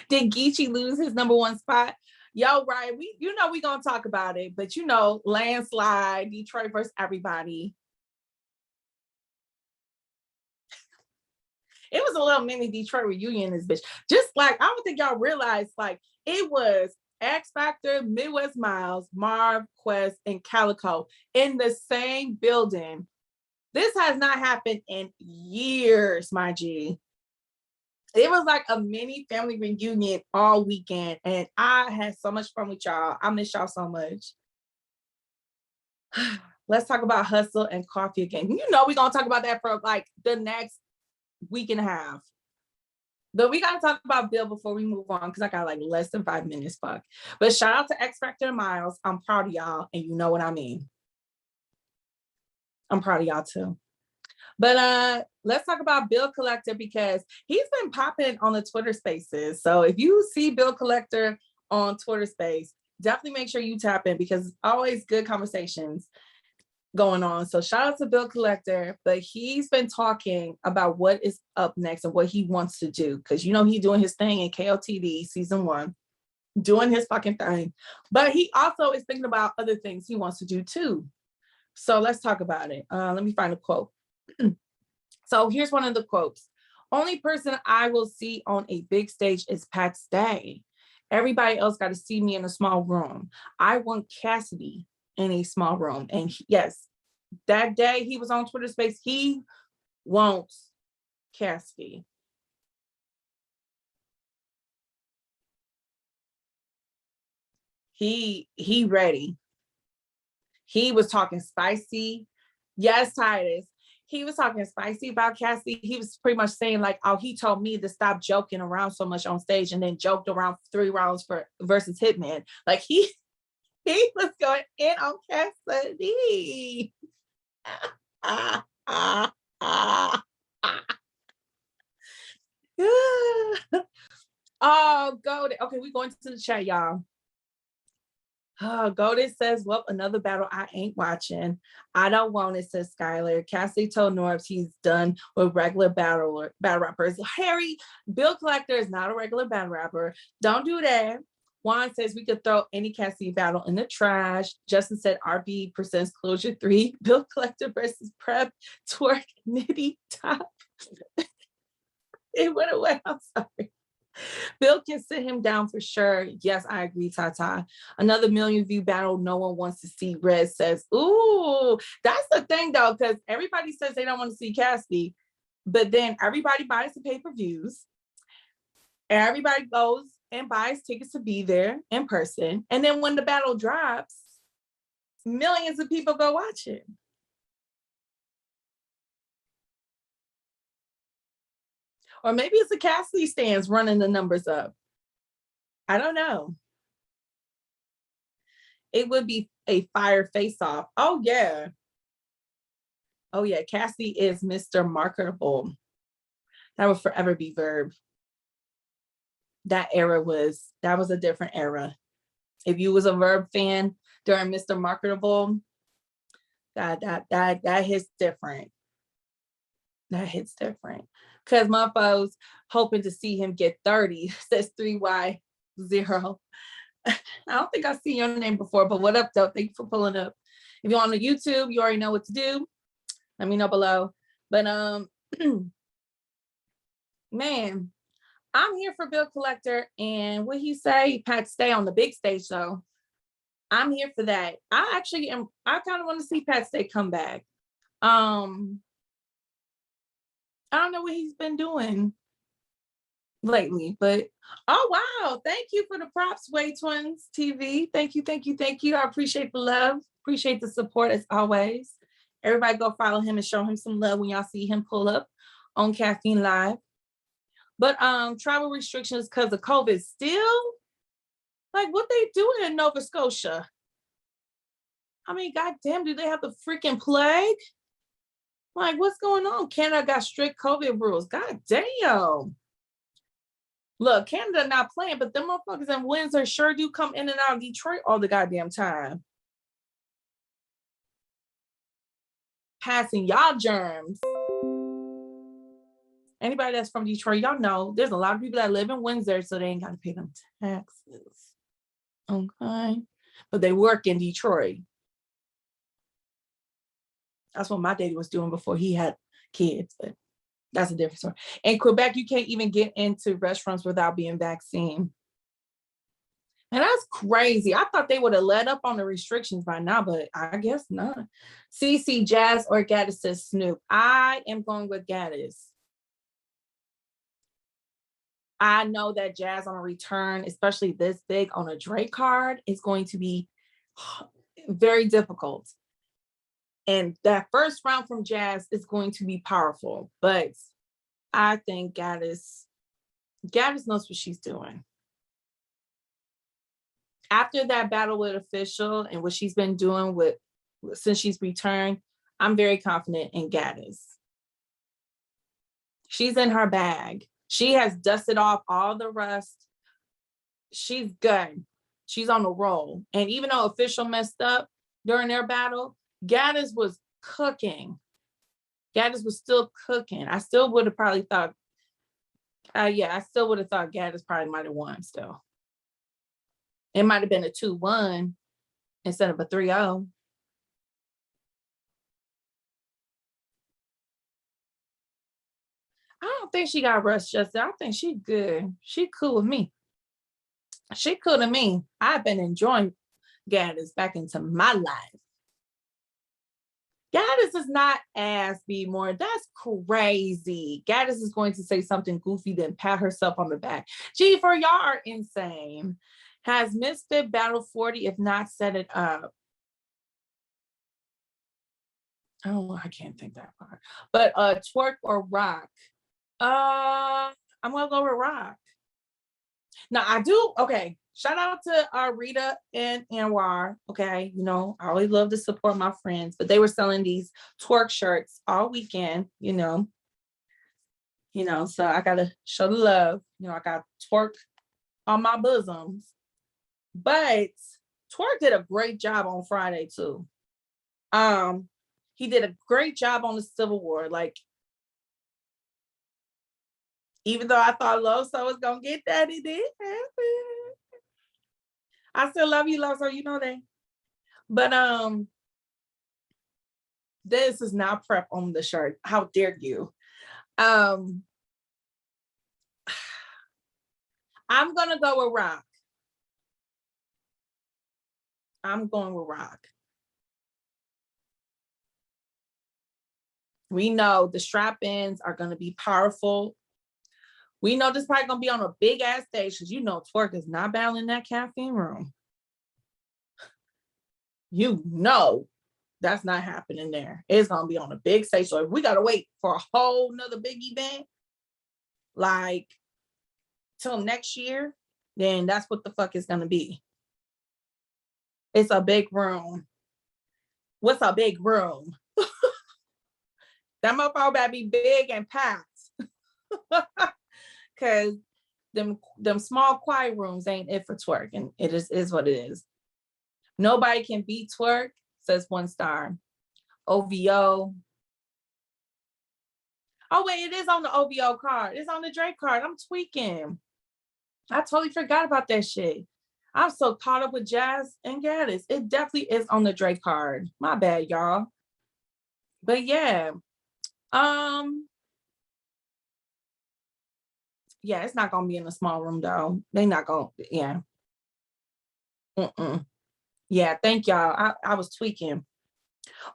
Did Geechee lose his number 1 spot? Yo, right, we gonna talk about it, but landslide, Detroit versus everybody. It was a little mini Detroit reunion in this bitch. Just like, I don't think y'all realize, like, it was X Factor, Midwest Miles, Marv, Quest, and Calico in the same building. This has not happened in years, my G. It was like a mini family reunion all weekend, and I had so much fun with y'all. I miss y'all so much. Let's talk about Hustle and Coffee again. You know we're going to talk about that for like the next week and a half. But we got to talk about Bill before we move on, because I got like less than 5 minutes, fuck. But shout out to X Factor and Miles. I'm proud of y'all, and you know what I mean. I'm proud of y'all too. But let's talk about Bill Collector, because he's been popping on the Twitter Spaces. So if you see Bill Collector on Twitter Space, definitely make sure you tap in, because it's always good conversations going on. So shout out to Bill Collector, but he's been talking about what is up next and what he wants to do, because you know he's doing his thing in KOTD season 1, doing his fucking thing, but he also is thinking about other things he wants to do too. So let's talk about it. Let me find a quote. So here's one of the quotes. Only person I will see on a big stage is Pat Stay. Everybody else got to see me in a small room. I want Cassidy in a small room. And yes, that day he was on Twitter Space, he wants Cassidy. He ready. He was talking spicy. Yes, Titus. He was talking spicy about Cassidy. He was pretty much saying like, oh, he told me to stop joking around so much on stage, and then joked around 3 rounds for versus Hitman. Like he was going in on Cassidy. Oh, go. Okay, we're going to the chat, y'all. Oh, Goldie says, well, another battle I ain't watching. I don't want it, says Skylar. Cassidy told Norbs he's done with regular battle rappers. Harry, Bill Collector is not a regular battle rapper. Don't do that. Juan says we could throw any Cassidy battle in the trash. Justin said RB presents Closure 3. Bill Collector versus Prep, Twerk, Nitty, Top. It went away. I'm sorry. Bill can sit him down for sure. Yes, I agree, Tata. Another million view battle no one wants to see. Red says, ooh, that's the thing though, because everybody says they don't want to see Cassidy, but then everybody buys the pay-per-views. Everybody goes and buys tickets to be there in person. And then when the battle drops, millions of people go watch it. Or maybe it's the Cassidy stands running the numbers up. I don't know. It would be a fire face-off. Oh, yeah. Oh, yeah. Cassidy is Mr. Marketable. That will forever be Verb. That was a different era. If you was a Verb fan during Mr. Marketable, that hits different. That hits different. Because motherfuckers hoping to see him get 30, says 3Y0. I don't think I've seen your name before, but what up, though? Thank you for pulling up. If you're on the YouTube, you already know what to do. Let me know below. But man, I'm here for Bill Collector, and what he say, Pat Stay on the big stage, though. I'm here for that. I kind of want to see Pat Stay come back. I don't know what he's been doing lately, but oh wow, thank you for the props, Way Twins TV. Thank you. I appreciate the love, appreciate the support as always. Everybody go follow him and show him some love when y'all see him pull up on Caffeine Live. But travel restrictions because of COVID still, like what they doing in Nova Scotia? I mean, goddamn, do they have the freaking plague? Like, what's going on? Canada got strict COVID rules. God damn. Look, Canada not playing, but them motherfuckers in Windsor sure do come in and out of Detroit all the goddamn time. Passing y'all germs. Anybody that's from Detroit, y'all know there's a lot of people that live in Windsor, so they ain't got to pay them taxes. Okay. But they work in Detroit. That's what my daddy was doing before he had kids. But That's a different story. In Quebec, you can't even get into restaurants without being vaccinated. And that's crazy. I thought they would have let up on the restrictions by now, but I guess not. Cece, Jaz, or Gattas says Snoop. I am going with Gattas. I know that Jaz on a return, especially this big on a Drake card, is going to be very difficult. And that first round from Jaz is going to be powerful. But I think Gattas knows what she's doing. After that battle with Official and what she's been doing since she's returned, I'm very confident in Gattas. She's in her bag. She has dusted off all the rust. She's good. She's on the roll. And even though Official messed up during their battle, Gattas was cooking. Gattas was still cooking. I still would have probably thought, I still would have thought Gattas probably might have won still. It might have been a 2-1 instead of a 3-0. I don't think she got rushed just I think she good. She cool with me. She cool to me. I've been enjoying Gattas back into my life. Gattas is not ass B more. That's crazy. Gattas is going to say something goofy, then pat herself on the back. Gee, for y'all are insane. Has Misfit Battle 40, if not set it up? Oh, I can't think that far. But twerk or rock? I'm gonna go with rock. Now I do, okay. Shout out to Rita and Anwar. Okay, you know, I always love to support my friends, but they were selling these twerk shirts all weekend, you know, so I gotta show the love. You know, I got twerk on my bosoms. But Twerk did a great job on Friday too. He did a great job on the Civil War. Like, even though I thought Loso was gonna get that, he did. I still love you, Loso. You know that. But this is not prep on the shirt. How dare you? I'm gonna go with rock. I'm going with rock. We know the strap-ins are going to be powerful. We know this probably going to be on a big ass stage because you know Twerk is not battling that caffeine room. You know that's not happening there. It's going to be on a big stage. So if we got to wait for a whole nother big event, like till next year, then that's what the fuck it's going to be. It's a big room. What's a big room? That motherfucker better be big and packed. Cause them small quiet rooms ain't it for Twerk. And it is what it is. Nobody can beat Twerk, says 1 star. OVO. Oh wait, it is on the OVO card. It's on the Drake card. I'm tweaking. I totally forgot about that shit. I'm so caught up with Jaz and Gattas. It definitely is on the Drake card. My bad, y'all. But yeah. Yeah, it's not gonna be in a small room though. They not gonna, yeah. Yeah, thank y'all. I was tweaking.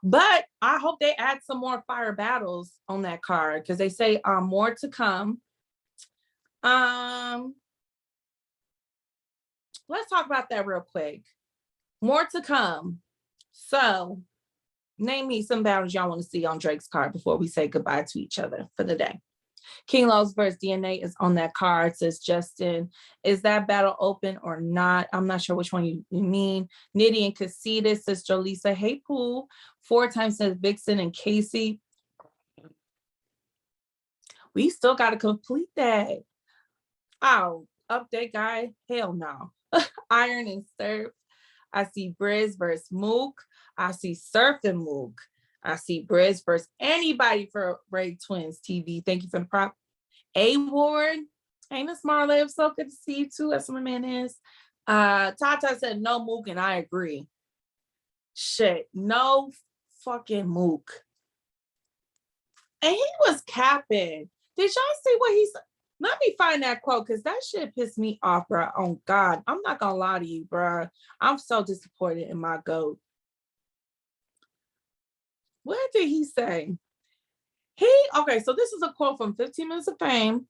But I hope they add some more fire battles on that card because they say more to come. Let's talk about that real quick. More to come. So name me some battles y'all want to see on Drake's card before we say goodbye to each other for the day. King Lowe's versus DNA is on that card, says Justin. Is that battle open or not? I'm not sure which one you mean. Nitty and Casita, says Jolisa. Hey, Pool. 4 times, says Viixen and Casey. We still got to complete that. Oh, update guy? Hell no. Iron and Surf. I see Briz versus Mook. I see Surf and Mook. I see Briz versus anybody for Raid Twins TV. Thank you for the prop. A-Ward. Ain't a smart live. So good to see you too. That's what my man is. Tata said no Mook, and I agree. Shit, no fucking Mook. And he was capping. Did y'all see what he said? Let me find that quote because that shit pissed me off, bro. Oh God, I'm not gonna lie to you, bro. I'm so disappointed in my GOAT. What did he say? Okay, so this is a quote from 15 Minutes of Fame.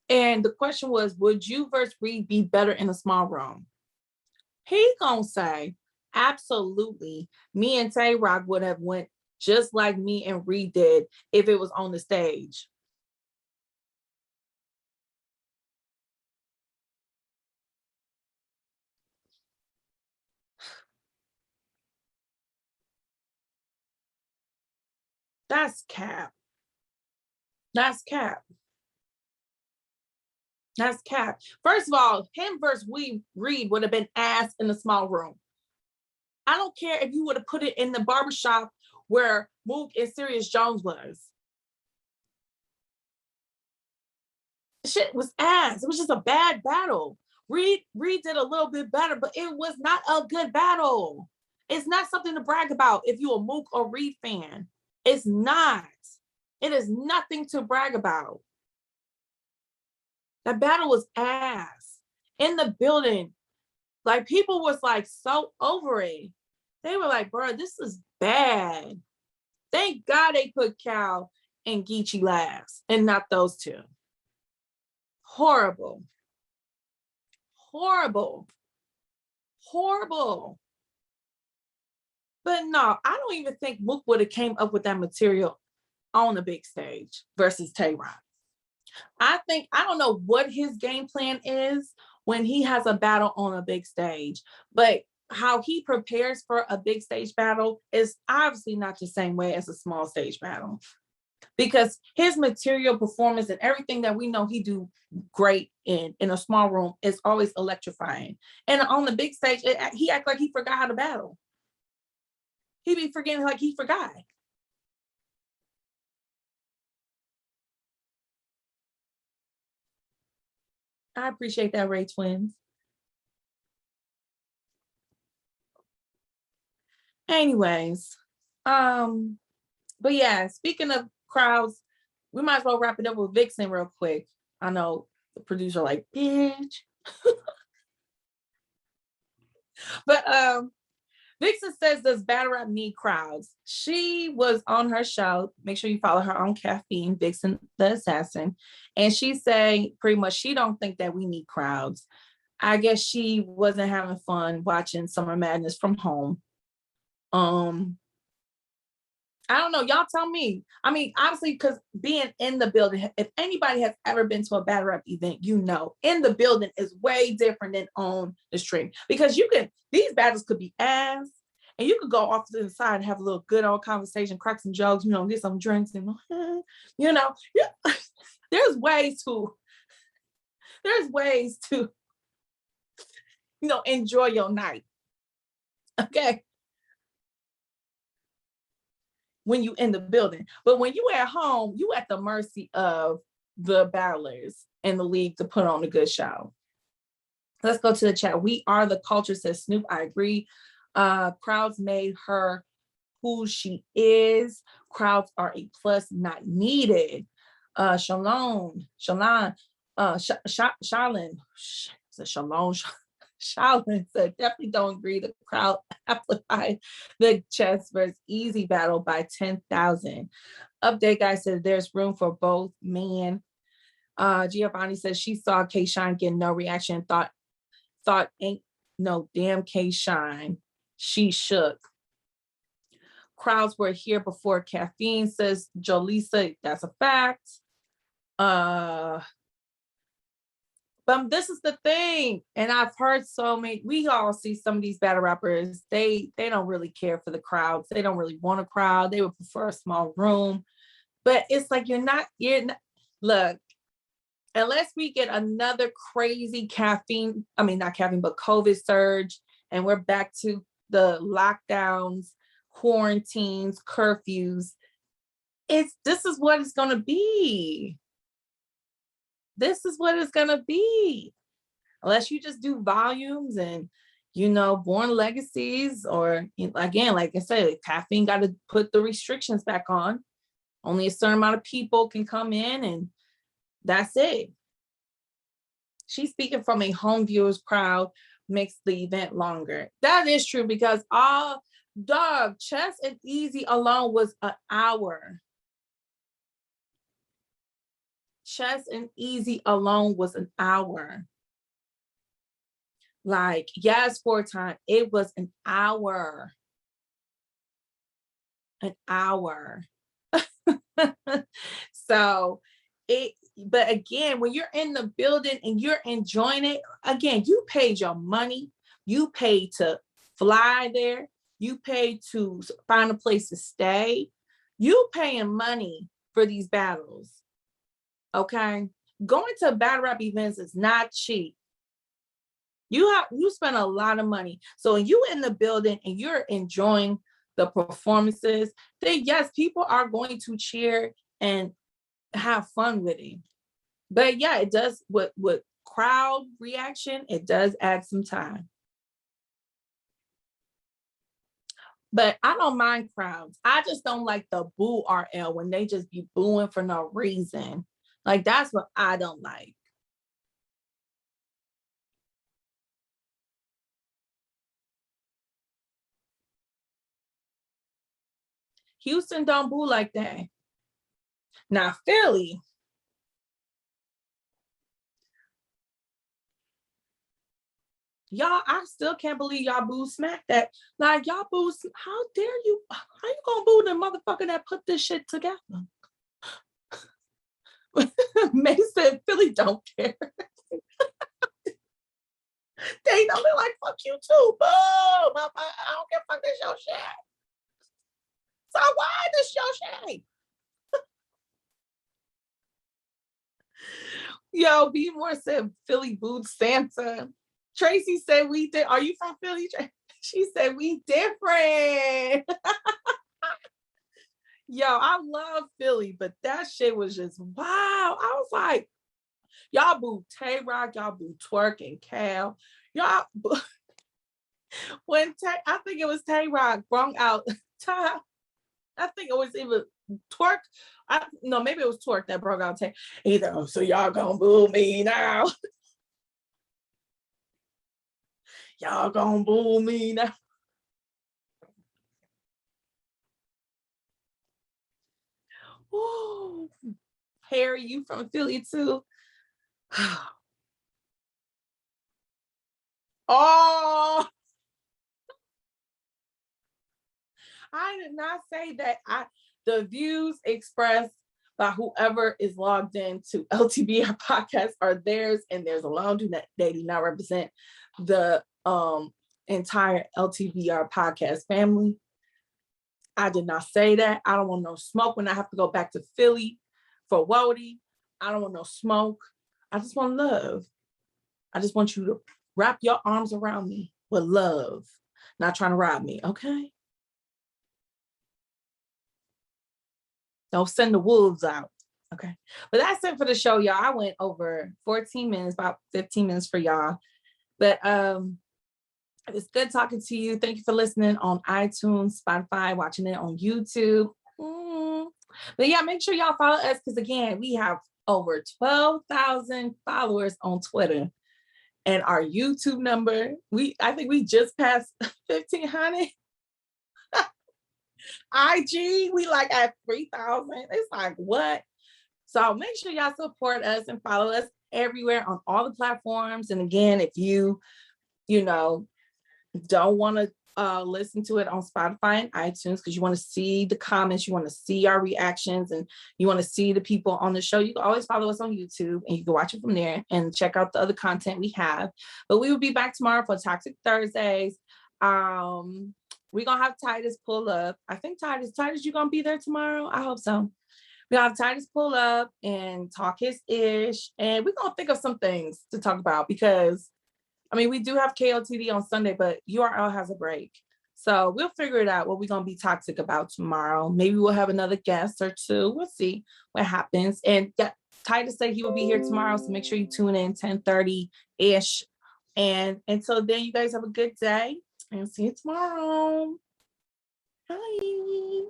And the question was, would you versus Reed be better in a small room? He gonna say, absolutely. Me and Tay Rock would have went just like me and Reed did if it was on the stage. That's cap. That's cap. That's cap. First of all, him versus Reed would have been ass in a small room. I don't care if you would have put it in the barbershop where Mook and Sirius Jones was. Shit was ass. It was just a bad battle. Reed did a little bit better, but it was not a good battle. It's not something to brag about if you're a Mook or Reed fan. It's not. It is nothing to brag about. That battle was ass. In the building, like people was like so over it. They were like, bro, this is bad. Thank God they put Cal and Geechee last and not those two. Horrible. Horrible. Horrible. But no, I don't even think Mook would have came up with that material on the big stage versus Tay-Rock. I don't know what his game plan is when he has a battle on a big stage, but how he prepares for a big stage battle is obviously not the same way as a small stage battle, because his material performance and everything that we know he do great in a small room is always electrifying. And on the big stage, he act like he forgot how to battle. He be forgetting like he forgot. I appreciate that, Ray Twins. Anyways, but yeah, speaking of crowds, we might as well wrap it up with Viixen real quick. I know the producer like, bitch. But Viixen says, does battle rap need crowds? She was on her show. Make sure you follow her on Caffeine, Viixen the Assassin. And she said pretty much she don't think that we need crowds. I guess she wasn't having fun watching Summer Madness from home. I don't know. Y'all tell me. I mean, obviously, because being in the building, if anybody has ever been to a battle rap event, you know, in the building is way different than on the stream. Because these battles could be ass, and you could go off to the side and have a little good old conversation, crack some jokes, you know, get some drinks, and you know, there's ways to, you know, enjoy your night. Okay. When you in the building. But when you at home, you at the mercy of the battlers in the league to put on a good show. Let's go to the chat. We are the culture, says Snoop. I agree. Crowds made her who she is. Crowds are a plus, not needed. Charlene, Shaolin said, definitely don't agree. The crowd amplified the Chess versus Eazy battle by 10,000. Update guy said there's room for both men. Giovanni says she saw K Shine get no reaction, thought ain't no damn K Shine. She shook. Crowds were here before Caffeine, says Jolisa. That's a fact. But this is the thing, and I've heard so many, we all see some of these battle rappers, they don't really care for the crowds. They don't really want a crowd. They would prefer a small room. But it's like you're not, look, unless we get another crazy not caffeine, but COVID surge, and we're back to the lockdowns, quarantines, curfews, this is what it's gonna be. This is what it's gonna be. Unless you just do volumes and, you know, Born Legacies, or again, like I said, Caffeine got to put the restrictions back on Only a certain amount of people can come in, and that's it. She's speaking from a home viewers crowd makes the event longer. That is true, because Chess and Eazy alone was an hour. Chess and Eazy alone was an hour. Like, yes, for a time, it was an hour. An hour. So but again, when you're in the building and you're enjoying it, again, you paid your money, you paid to fly there, you paid to find a place to stay, you paying money for these battles. Okay, going to battle rap events is not cheap. You spend a lot of money. So when you in the building and you're enjoying the performances, then yes, people are going to cheer and have fun with it. But yeah, it does, with crowd reaction, it does add some time. But I don't mind crowds. I just don't like the boo RL, when they just be booing for no reason. Like, that's what I don't like. Houston don't boo like that. Now Philly, y'all, I still can't believe y'all boo Smack that. Like, y'all boo, how dare you? How you gonna boo the motherfucker that put this shit together? Mason, Philly don't care. They know, they're like, fuck you too. Boo! I don't care, fuck this your shit. So why this your shit? Yo, Be More said Philly booed Santa. Tracy said we did. Are you from Philly? She said we different. Yo, I love Philly, but that shit was just wow. I was like, y'all boo Tay Rock, y'all boo Twerk and Cal. Y'all when I think it was Tay Rock brought out time. I think it was even Twerk. No, maybe it was Twerk that broke out Tay. Either, so y'all gonna boo me now. Y'all gonna boo me now. Woo. Harry, you from Philly too? Oh, I did not say that. The views expressed by whoever is logged into LTBR podcast are theirs and theirs alone. They do not represent the entire LTBR podcast family. I did not say that. I don't want no smoke when I have to go back to Philly for WOTY. I don't want no smoke. I just want love. I just want you to wrap your arms around me with love, not trying to rob me, okay? Don't send the wolves out, okay? But that's it for the show, y'all. I went over 14 minutes, about 15 minutes for y'all. But it was good talking to you. Thank you for listening on iTunes, Spotify, watching it on YouTube. But yeah, make sure y'all follow us, because again, we have over 12,000 followers on Twitter. And our YouTube number, I think we just passed 1,500. IG, we like at 3,000. It's like, what? So make sure y'all support us and follow us everywhere on all the platforms. And again, if you don't want to listen to it on Spotify and iTunes because you want to see the comments, you want to see our reactions, and you want to see the people on the show, you can always follow us on YouTube and you can watch it from there and check out the other content we have. But we will be back tomorrow for Toxic Thursdays. We're gonna have Titus pull up. I think Titus, you gonna be there tomorrow? I hope so. We're gonna have Titus pull up and talk his ish, and we're gonna think of some things to talk about, because I mean, we do have KOTD on Sunday, but URL has a break. So we'll figure it out what we're going to be toxic about tomorrow. Maybe we'll have another guest or two. We'll see what happens. And Titus said he will be here tomorrow, so make sure you tune in 10:30-ish. And until then, you guys have a good day and see you tomorrow. Bye.